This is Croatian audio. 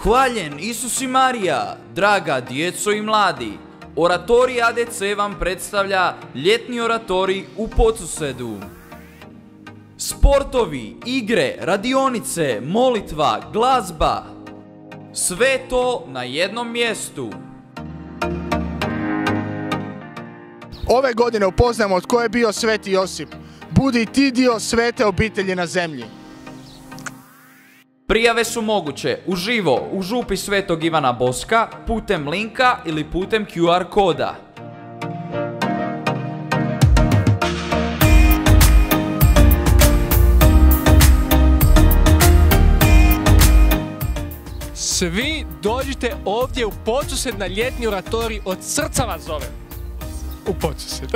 Hvaljen Isus i Marija, draga djeco i mladi, oratorij ADC vam predstavlja ljetni oratorij u Podsusedu. Sportovi, igre, radionice, molitva, glazba, sve to na jednom mjestu. Ove godine upoznamo tko je bio Sveti Josip. Budi ti dio svete obitelji na zemlji. Prijave su moguće uživo u župi Svetog Ivana Boska, putem linka ili putem QR koda. Svi dođite ovdje u Podsused na ljetni oratorij, od srca vas zovem. U Podsused.